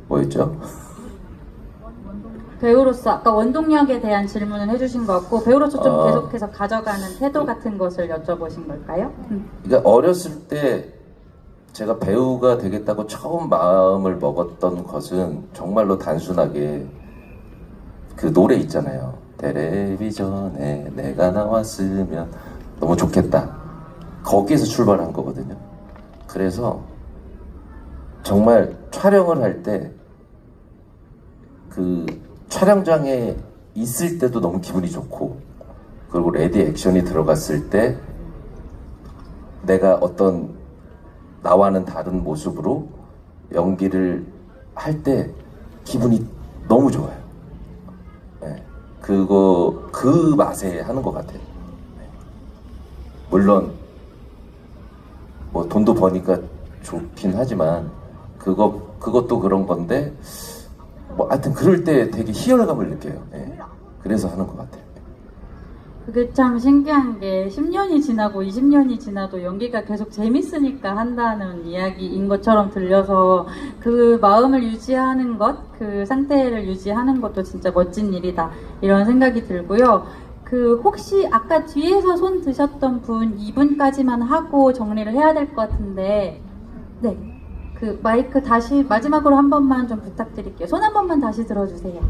뭐였죠? 배우로서 아까 원동력에 대한 질문을 해주신 것 같고 배우로서 좀 계속해서 가져가는 태도 그 같은 것을 여쭤보신 걸까요? 그러니까 어렸을 때 제가 배우가 되겠다고 처음 마음을 먹었던 것은 정말로 단순하게 그 노래 있잖아요. 텔레비전에 내가 나왔으면 너무 좋겠다. 거기에서 출발한 거거든요. 그래서 정말 촬영을 할 때 그 촬영장에 있을 때도 너무 기분이 좋고 그리고 레디 액션이 들어갔을 때 내가 어떤 나와는 다른 모습으로 연기를 할 때 기분이 너무 좋아요. 그 맛에 하는 것 같아요. 물론 뭐 돈도 버니까 좋긴 하지만 그것도 그런 건데 뭐 하여튼 그럴 때 되게 희열감을 느껴요. 그래서 하는 것 같아요. 그게 참 신기한 게 10년이 지나고 20년이 지나도 연기가 계속 재밌으니까 한다는 이야기인 것처럼 들려서 그 마음을 유지하는 것, 그 상태를 유지하는 것도 진짜 멋진 일이다 이런 생각이 들고요. 그 혹시 아까 뒤에서 손 드셨던 분 이분까지만 하고 정리를 해야 될 것 같은데 네, 그 마이크 다시 마지막으로 한 번만 좀 부탁드릴게요. 손 한 번만 다시 들어주세요.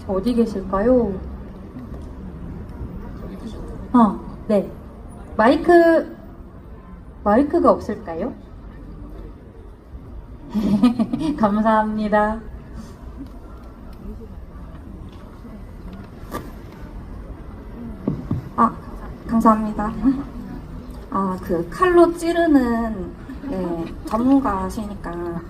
어디 계실까요? 네. 마이크가 없을까요? 감사합니다. 감사합니다. 그 칼로 찌르는 전문가시니까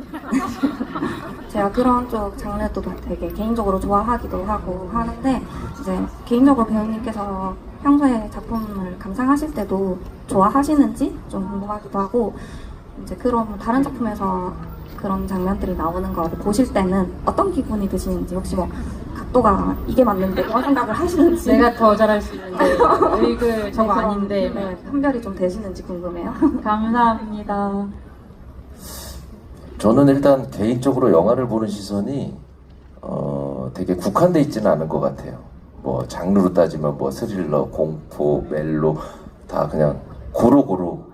제가 그런 쪽 장르도 되게 개인적으로 좋아하기도 하고 하는데 이제 개인적으로 배우님께서 평소에 작품을 감상하실 때도 좋아하시는지 좀 궁금하기도 하고 이제 그런 다른 작품에서 그런 장면들이 나오는 걸 보실 때는 어떤 기분이 드시는지 혹시 뭐 각도가 이게 맞는데 이런 생각을 하시는지 내가 더 잘할 수 있는데 이거 저거 아닌데 네, 판별이 좀 되시는지 궁금해요. 감사합니다. 저는 일단 개인적으로 영화를 보는 시선이 되게 국한돼 있지는 않은 것 같아요. 뭐 장르로 따지면 뭐 스릴러, 공포, 멜로 다 그냥 고루고루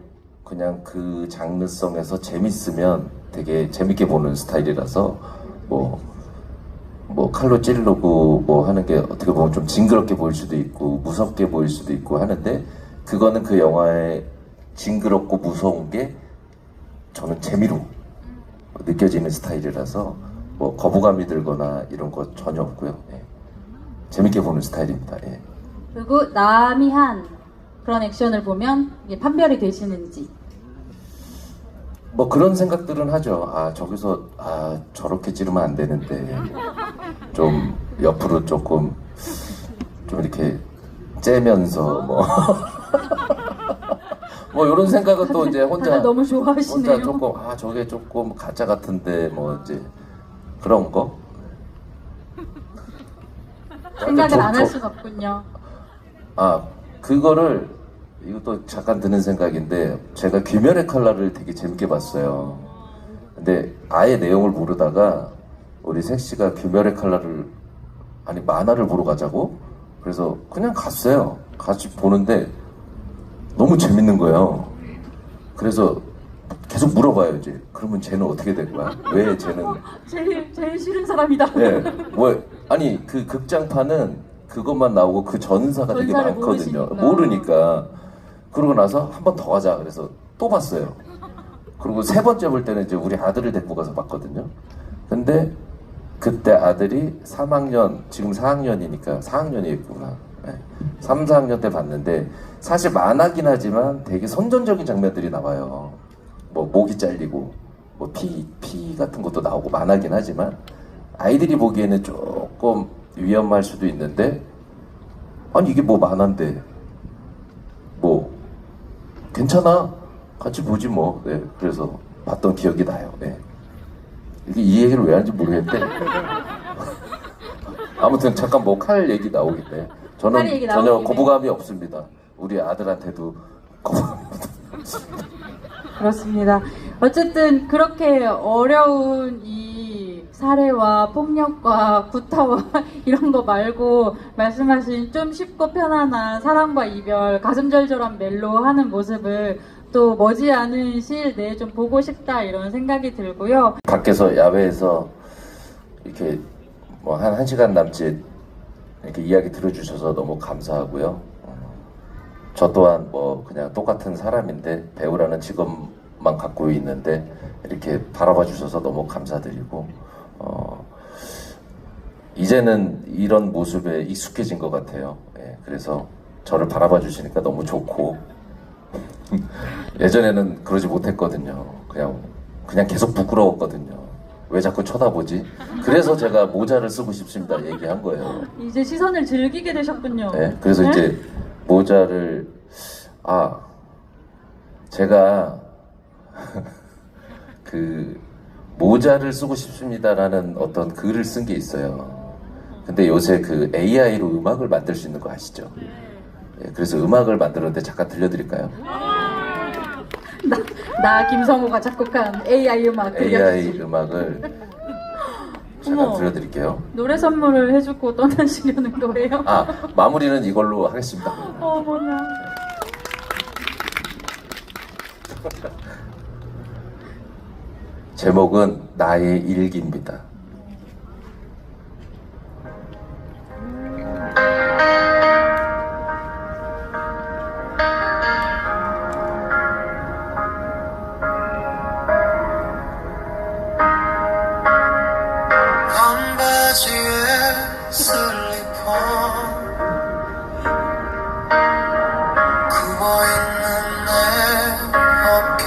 그냥 그 장르성에서 재밌으면 되게 재밌게 보는 스타일이라서 뭐 칼로 찌르고 뭐 하는 게 어떻게 보면 좀 징그럽게 보일 수도 있고 무섭게 보일 수도 있고 하는데 그거는 그 영화의 징그럽고 무서운 게 저는 재미로 느껴지는 스타일이라서 뭐 거부감이 들거나 이런 거 전혀 없고요. 예. 재밌게 보는 스타일입니다. 예. 그리고 남이 한 그런 액션을 보면 이게 판별이 되시는지. 뭐 그런 생각들은 하죠. 아 저기서 저렇게 찌르면 안 되는데 좀 옆으로 조금 좀 이렇게 째면서 뭐 이런 생각은 또 이제 혼자 다들 너무 좋아하시네요. 혼자 조금 저게 조금 가짜 같은데 뭐 이제 그런 거 생각을 안 할 순 없군요. 그거를 이것도 잠깐 드는 생각인데 제가 귀멸의 칼날을 되게 재밌게 봤어요. 근데 아예 내용을 모르다가 우리 색씨가 귀멸의 칼날을 만화를 보러 가자고 그래서 그냥 갔어요. 같이 보는데 너무 재밌는 거예요. 그래서 계속 물어봐요 이제. 그러면 쟤는 어떻게 된 거야? 왜 쟤는? 제일 싫은 사람이다. 네, 그 극장판은 그것만 나오고 그 전사가 되게 전사를 많거든요. 모르시니까. 모르니까. 그러고 나서 한 번 더 가자. 그래서 또 봤어요. 그리고 세 번째 볼 때는 이제 우리 아들을 데리고 가서 봤거든요. 근데 그때 아들이 3학년, 지금 4학년이니까 4학년이었구나. 네. 3, 4학년 때 봤는데 사실 만화긴 하지만 되게 선전적인 장면들이 나와요. 뭐 목이 잘리고 뭐 피 같은 것도 나오고 만화긴 하지만 아이들이 보기에는 조금 위험할 수도 있는데 이게 뭐 만화인데 뭐 괜찮아 같이 보지 뭐. 네, 그래서 봤던 기억이 나요. 네. 이게 이 얘기를 왜 하는지 모르겠는데 아무튼 잠깐 뭐 칼 얘기 나오겠네. 저는 칼 얘기 전혀 나오겠네. 거부감이 없습니다. 우리 아들한테도 거부감이 없습니다. 그렇습니다. 어쨌든 그렇게 어려운 이 사례와 폭력과 구타와 이런 거 말고 말씀하신 좀 쉽고 편안한 사랑과 이별, 가슴 절절한 멜로 하는 모습을 또 머지않은 시일 내에 좀 보고 싶다 이런 생각이 들고요. 밖에서 야외에서 이렇게 뭐 한 1시간 남짓 이렇게 이야기 들어주셔서 너무 감사하고요. 저 또한 뭐 그냥 똑같은 사람인데 배우라는 직업만 갖고 있는데 이렇게 바라봐 주셔서 너무 감사드리고 이제는 이런 모습에 익숙해진 것 같아요. 예, 그래서 저를 바라봐 주시니까 너무 좋고 예전에는 그러지 못했거든요. 그냥 계속 부끄러웠거든요. 왜 자꾸 쳐다보지? 그래서 제가 모자를 쓰고 싶습니다 얘기한 거예요. 이제 시선을 즐기게 되셨군요. 네, 그래서 네? 이제 모자를 제가 그 모자를 쓰고 싶습니다라는 어떤 글을 쓴 게 있어요. 근데 요새 그 AI로 음악을 만들 수 있는 거 아시죠? 네, 그래서 음악을 만들었는데 잠깐 들려드릴까요? 나 김성호가 작곡한 AI 음악 AI 들려주지. 음악을 잠깐 어머. 들려드릴게요. 노래 선물을 해주고 떠나시려는 거예요? 마무리는 이걸로 하겠습니다. 어머나. 제목은 나의 일기입니다. 반바지에 슬리퍼 굽어있는 내 어깨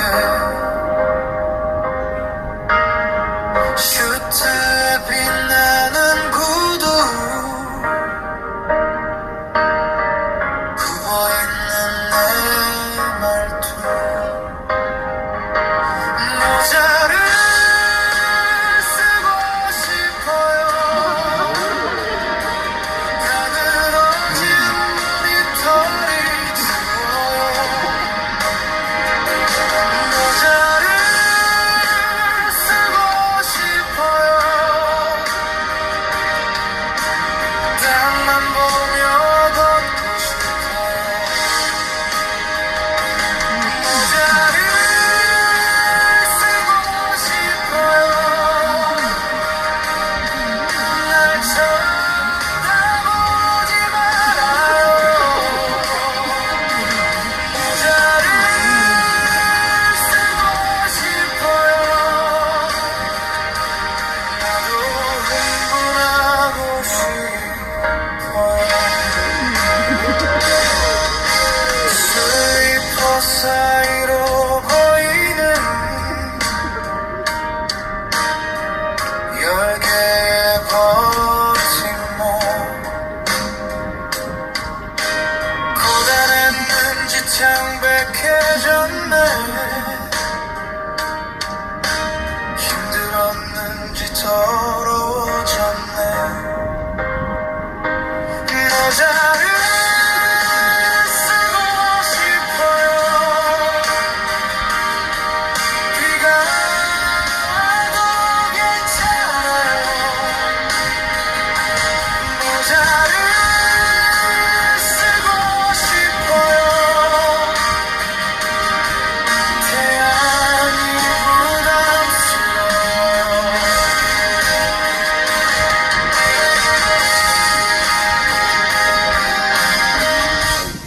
보며 걷고 싶어요. 모자를 쓰고 싶어요. 날 쳐다보지 말아요. 모자를 쓰고 싶어요. 나도 흥분하고 싶어요. 슬리퍼 사이로 보이는 10개의 버팀목 고단했는지 창백해졌네. 힘들었는지 더러워졌네. 모자를 쓰고 싶어요. 비가 와도 괜찮아요. 모자를 쓰고 싶어요. 태양이 부담스러워요.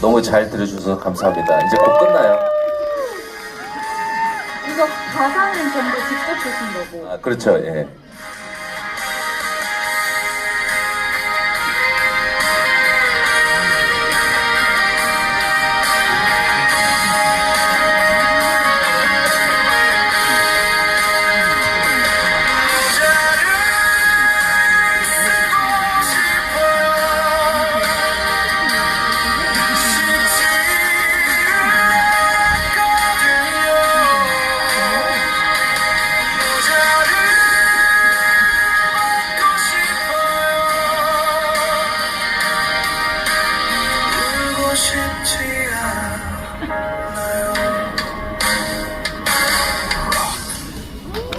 너무 잘 들어주셔서 감사합니다. 이제 곧 끝나요. 이거 가사는 전부 직접 쓰신 거고. 아, 그렇죠. 예. 쉽지 않아요.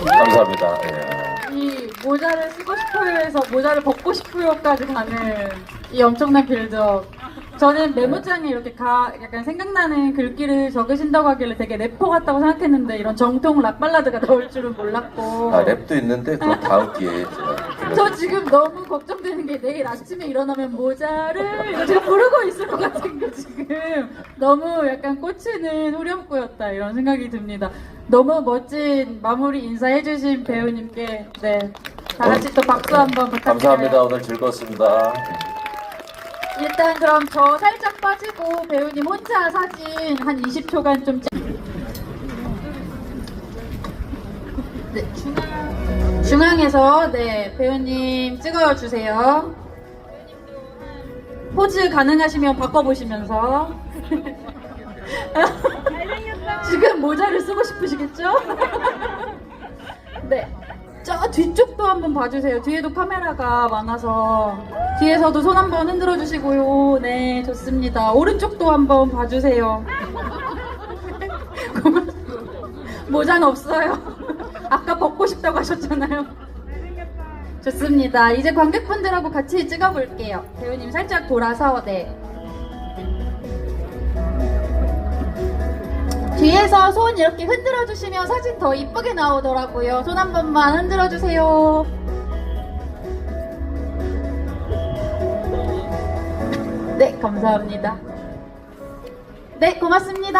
감사합니다. 예. 이 모자를 쓰고 싶어요에서 모자를 벗고 싶어요까지 가는 이 엄청난 빌드업. 저는 메모장에 이렇게 약간 생각나는 글귀를 적으신다고 하길래 되게 래퍼 같다고 생각했는데 이런 정통 랍 발라드가 나올 줄은 몰랐고. 아, 랩도 있는데 그건 다음 기회에 제가 저 지금 너무 걱정되는 게 내일 아침에 일어나면 모자를 이거 제가 부르고 있을 것 같은 게 지금 너무 약간 꽂히는 후렴구였다 이런 생각이 듭니다. 너무 멋진 마무리 인사해주신 배우님께 네, 다 같이 또 박수 한번 부탁드려요. 감사합니다. 오늘 즐거웠습니다. 일단 그럼 저 살짝 빠지고 배우님 혼자 사진 한 20초간 좀 네, 중앙에서 네 배우님 찍어주세요. 포즈 가능하시면 바꿔보시면서 지금 모자를 쓰고 싶으시겠죠? 네. 저 뒤쪽도 한번 봐주세요. 뒤에도 카메라가 많아서 뒤에서도 손 한번 흔들어 주시고요. 네, 좋습니다. 오른쪽도 한번 봐주세요. 모자는 없어요. 아까 벗고 싶다고 하셨잖아요. 좋습니다. 이제 관객분들하고 같이 찍어볼게요. 배우님 살짝 돌아서 네. 뒤에서 손 이렇게 흔들어 주시면 사진 더 이쁘게 나오더라고요. 손 한 번만 흔들어 주세요. 네, 감사합니다. 네, 고맙습니다.